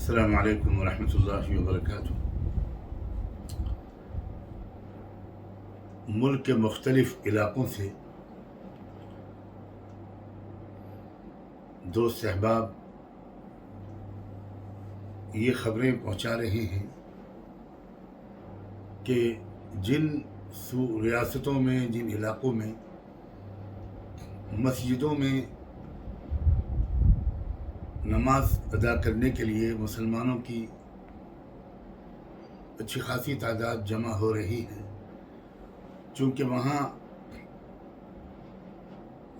السلام علیکم ورحمۃ اللہ وبرکاتہ۔ ملک کے مختلف علاقوں سے دوست احباب یہ خبریں پہنچا رہے ہیں کہ جن ریاستوں میں، جن علاقوں میں مسجدوں میں نماز ادا کرنے کے لیے مسلمانوں کی اچھی خاصی تعداد جمع ہو رہی ہے، چونکہ وہاں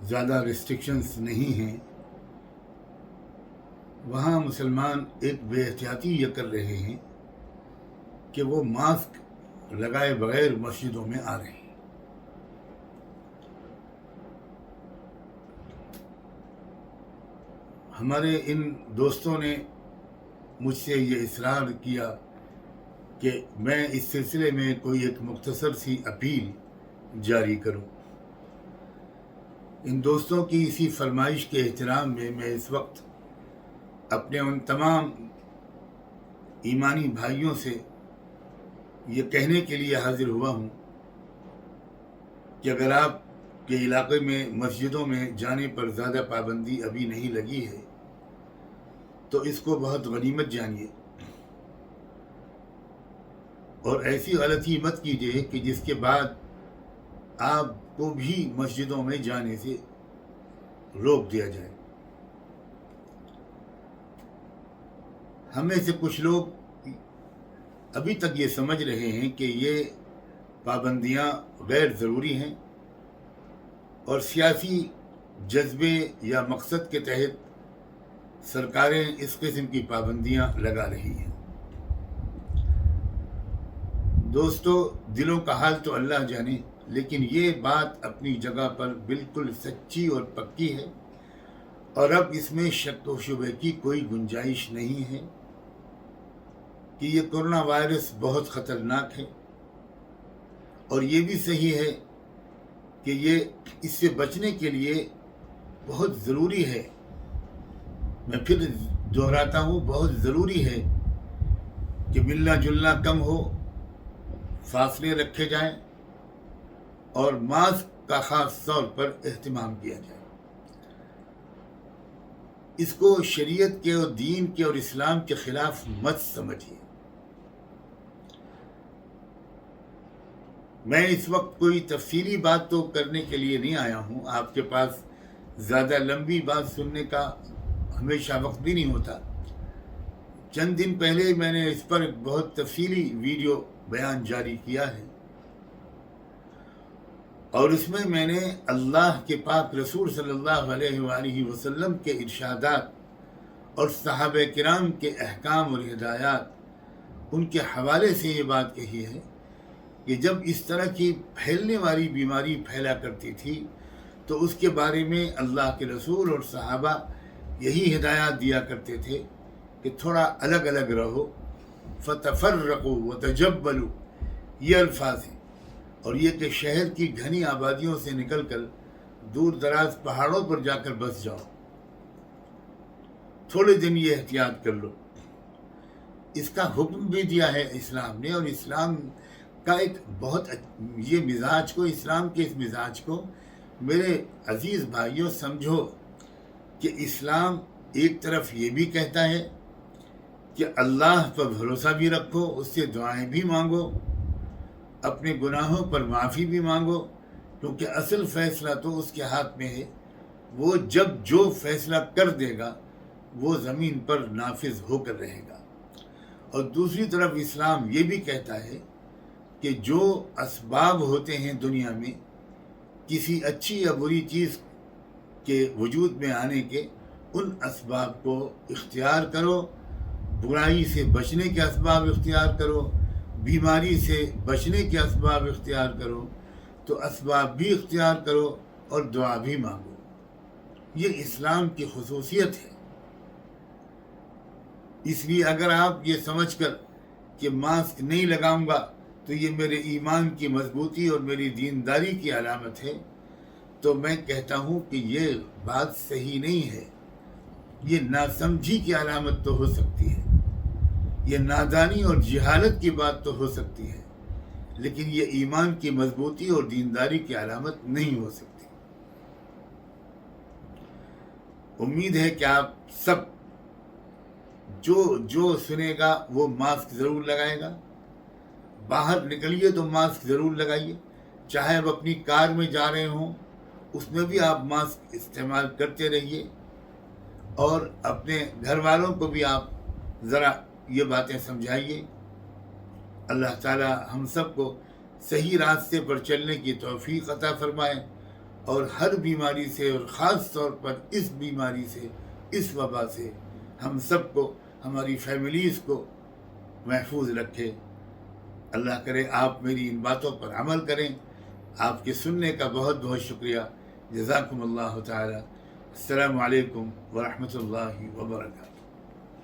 زیادہ ریسٹرکشنز نہیں ہیں، وہاں مسلمان ایک بے احتیاطی یہ کر رہے ہیں کہ وہ ماسک لگائے بغیر مسجدوں میں آ رہے ہیں۔ ہمارے ان دوستوں نے مجھ سے یہ اصرار کیا کہ میں اس سلسلے میں کوئی ایک مختصر سی اپیل جاری کروں۔ ان دوستوں کی اسی فرمائش کے احترام میں اس وقت اپنے ان تمام ایمانی بھائیوں سے یہ کہنے کے لیے حاضر ہوا ہوں کہ اگر آپ کے علاقے میں مسجدوں میں جانے پر زیادہ پابندی ابھی نہیں لگی ہے تو اس کو بہت غنیمت جانیے، اور ایسی غلطی مت کیجیے کہ جس کے بعد آپ کو بھی مسجدوں میں جانے سے روک دیا جائے۔ ہمیں سے کچھ لوگ ابھی تک یہ سمجھ رہے ہیں کہ یہ پابندیاں غیر ضروری ہیں اور سیاسی جذبے یا مقصد کے تحت سرکاریں اس قسم کی پابندیاں لگا رہی ہیں۔ دوستو، دلوں کا حال تو اللہ جانے، لیکن یہ بات اپنی جگہ پر بالکل سچی اور پکی ہے، اور اب اس میں شک و شبہ کی کوئی گنجائش نہیں ہے کہ یہ کورونا وائرس بہت خطرناک ہے، اور یہ بھی صحیح ہے کہ یہ اس سے بچنے کے لیے بہت ضروری ہے، میں پھر دہراتا ہوں، بہت ضروری ہے کہ ملنا جلنا کم ہو، فاصلے رکھے جائیں اور ماسک کا خاص طور پر اہتمام کیا جائے۔ اس کو شریعت کے اور دین کے اور اسلام کے خلاف مت سمجھیے۔ میں اس وقت کوئی تفصیلی بات تو کرنے کے لیے نہیں آیا ہوں، آپ کے پاس زیادہ لمبی بات سننے کا ہمیشہ وقت بھی نہیں ہوتا۔ چند دن پہلے میں نے اس پر بہت تفصیلی ویڈیو بیان جاری کیا ہے، اور اس میں نے اللہ کے پاک رسول صلی اللہ علیہ وآلہ وسلم کے ارشادات اور صحابہ کرام کے احکام اور ہدایات، ان کے حوالے سے یہ بات کہی ہے کہ جب اس طرح کی پھیلنے والی بیماری پھیلا کرتی تھی تو اس کے بارے میں اللہ کے رسول اور صحابہ یہی ہدایات دیا کرتے تھے کہ تھوڑا الگ الگ رہو، فتفرقوا وتجبلوا، یہ الفاظ ہیں، اور یہ کہ شہر کی گھنی آبادیوں سے نکل کر دور دراز پہاڑوں پر جا کر بس جاؤ، تھوڑے دن یہ احتیاط کر لو۔ اس کا حکم بھی دیا ہے اسلام نے، اور اسلام کا ایک بہت یہ مزاج کو، اسلام کے اس مزاج کو میرے عزیز بھائیوں سمجھو کہ اسلام ایک طرف یہ بھی کہتا ہے کہ اللہ پر بھروسہ بھی رکھو، اس سے دعائیں بھی مانگو، اپنے گناہوں پر معافی بھی مانگو، کیونکہ اصل فیصلہ تو اس کے ہاتھ میں ہے، وہ جب جو فیصلہ کر دے گا وہ زمین پر نافذ ہو کر رہے گا۔ اور دوسری طرف اسلام یہ بھی کہتا ہے کہ جو اسباب ہوتے ہیں دنیا میں کسی اچھی یا بری چیز کے وجود میں آنے کے، ان اسباب کو اختیار کرو، برائی سے بچنے کے اسباب اختیار کرو، بیماری سے بچنے کے اسباب اختیار کرو، تو اسباب بھی اختیار کرو اور دعا بھی مانگو۔ یہ اسلام کی خصوصیت ہے۔ اس لیے اگر آپ یہ سمجھ کر کہ ماسک نہیں لگاؤں گا تو یہ میرے ایمان کی مضبوطی اور میری دینداری کی علامت ہے، تو میں کہتا ہوں کہ یہ بات صحیح نہیں ہے، یہ ناسمجھی کی علامت تو ہو سکتی ہے۔ یہ نادانی اور جہالت کی بات تو ہو سکتی ہے، لیکن یہ ایمان کی مضبوطی اور دینداری کی علامت نہیں ہو سکتی۔ امید ہے کہ آپ سب جو سنے گا وہ ماسک ضرور لگائے گا۔ باہر نکلیے تو ماسک ضرور لگائیے، چاہے آپ اپنی کار میں جا رہے ہوں اس میں بھی آپ ماسک استعمال کرتے رہیے، اور اپنے گھر والوں کو بھی آپ ذرا یہ باتیں سمجھائیے۔ اللہ تعالی ہم سب کو صحیح راستے پر چلنے کی توفیق عطا فرمائے، اور ہر بیماری سے، اور خاص طور پر اس بیماری سے، اس وبا سے ہم سب کو، ہماری فیملیز کو محفوظ رکھے۔ اللہ کرے آپ میری ان باتوں پر عمل کریں۔ آپ کے سننے کا بہت بہت شکریہ۔ جزاکم اللہ تعالی۔ السلام علیکم ورحمۃ اللہ وبرکاتہ۔